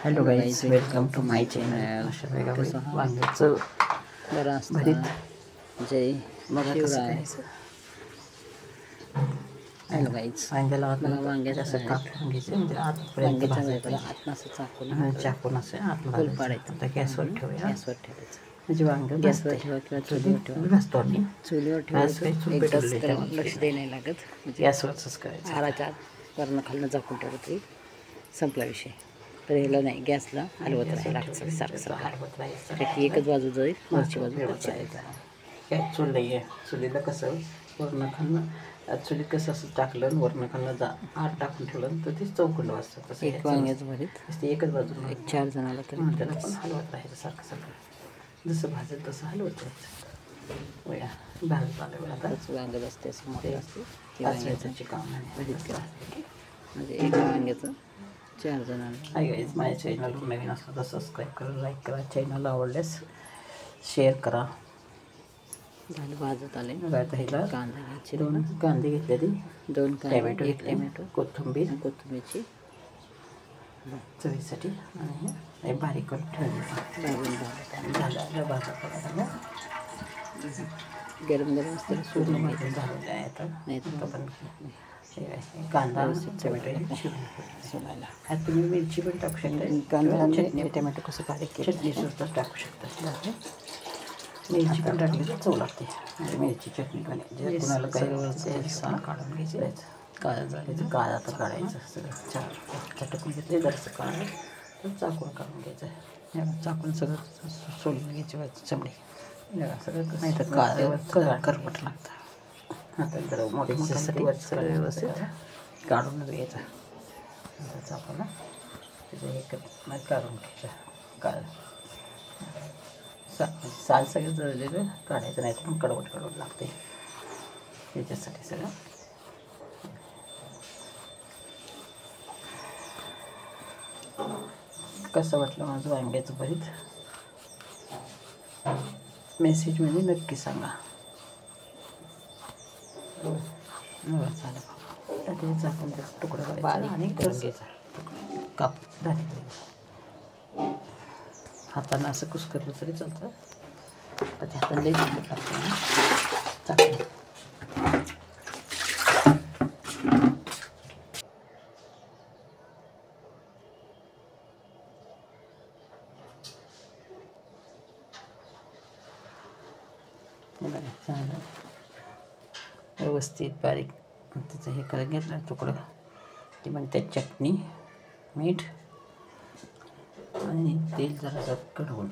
Hello guys, welcome to my channel. अशा वेगवेगळी वांग्याचं भरीत जय शिवराय. करायचं. हॅलो गाईज, वांग्याला मला वांग्याचं असं कापून घ्यायचं, म्हणजे आतपर्यंत वांग्याच्या भाजायचं वेळेला आत असं चाकून असं आत गोल भाजायचं. पाडायचं. आता गॅसवर ठेवूया, गॅसवर ठेवायचं. म्हणजे वांगं गॅसवर भाजतंय. ठेवा किंवा चुलीवर ठेवा. भाजतो आम्ही. चुलीवर आज काही ठेवलं चूल एकदाच पेटवली त्याला त्यामुळे लक्ष द्यायला नाही लागत. म्हणजे गॅसवरच करायचं. आराच्या आत वरनं खालनं झाकून ठेवलं तरी संपला विषय. तर ह्याला नाही, गॅसला हलवत राहायला लागतं सारखं हलवत राहायचं. त्याची एकच बाजू जाईल, वरची बाजू कच्ची राहील. काय चूल नाही आहे. चुलीला कसं वरनं खालनं, चुलीत कसं असं टाकलं वरनं खालनं आत टाकून ठेवलं तर ते चौकंड वाजतं. तसं एक वांग्याचं भरीत ते एकच बाजून एक 4 जणाला तरी त्याला पण हलवत राहायचं सारखं जसं भाजेल तसं हलवत राहायचं. वया भाजत आलं आता वांगं असते असं मोठं असते ते वांग्याचं काम भरीत करायचं. म्हणजे एका वांग्याचं 4 जणांना. हाय गाईज, माझ्या चॅनलवर नवीन असलं तर सबस्क्राईब करा, लाईक करा. चॅनल आवडल्यास शेअर करा. झालं भाजत आले. आता ह्याला कांदा घ्यायचे, 2 कांदे घेतले, 2 टॅमॅटो कांदे, 1 टॅमॅटो, कोथिंबीर कोथिंबीरची चवीसाठी, आणि हे बारीक करून ठेवले. झालं भाजत गरम गरम असताना पूर्ण भाजून झालेलं आहे. आता नाही पण कांदा सोलायला आता तुम्ही मिरची पण टाकू शकता. कांदा आणि चटणी टॅमॅटो कसं बारीक केलं चटणी सुद्धा टाकू शकता. मिरची पण टाकली तर चव लागते. म्हणजे मिरची चटणी पण जे कुणाला काही काढून घ्यायचं. काळं काळा तर काढायचं सगळं चटकून घेतले. जरासं काढलं तर चाकून काढून घ्यायचं. चाकून सगळं सोलून घ्यायची चमडी. सगळं नाही तर काळं करपट लागतं. आता जरा मोठे सगळं व्यवस्थित काढूनच घ्यायचं. चाकून त्याचं हे काढून घ्यायचं. काळं साल सगळं जळलेलं काढायचं, नाही तर मग कडवट लागते. त्याच्यासाठी सगळं कसं वाटलं माझं वांग्याचं भरीत मेसेजमध्ये नक्की सांगा. चालेल. ते झाकून तुकडा करायचा आणि करून घ्यायचा. काप हातानं असं कुस्करलं तरी चालतं. तर ते हातानं लई चिकट लागतं चाकून. चांगलं व्यवस्थित बारीक त्याचं हे करत घेतलं तुकडं की मग त्यात चटणी, मीठ आणि तेल जरासं कडवून,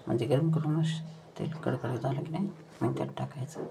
म्हणजे गरम करूनच तेल कडकडीत झालं की नाही मग त्यात टाकायचं.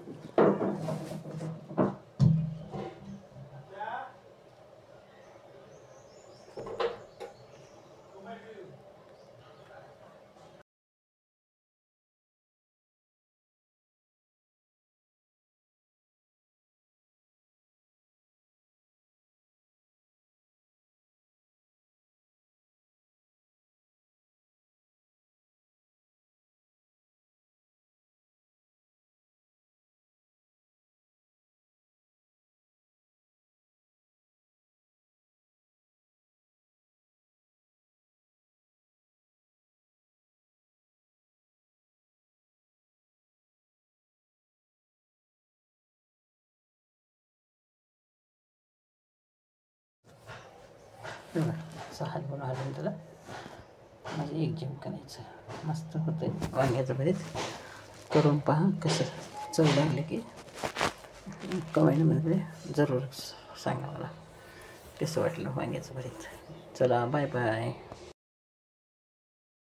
असं हलवून त्याला म्हणजे एकजीव करायचं. मस्त होतं वांग्याचं भरीत. करून पहा कसं चव लागले की कमेंटमध्ये जरूर सांगा मला कसं वाटलं वांग्याचं भरीत. चला, बाय बाय.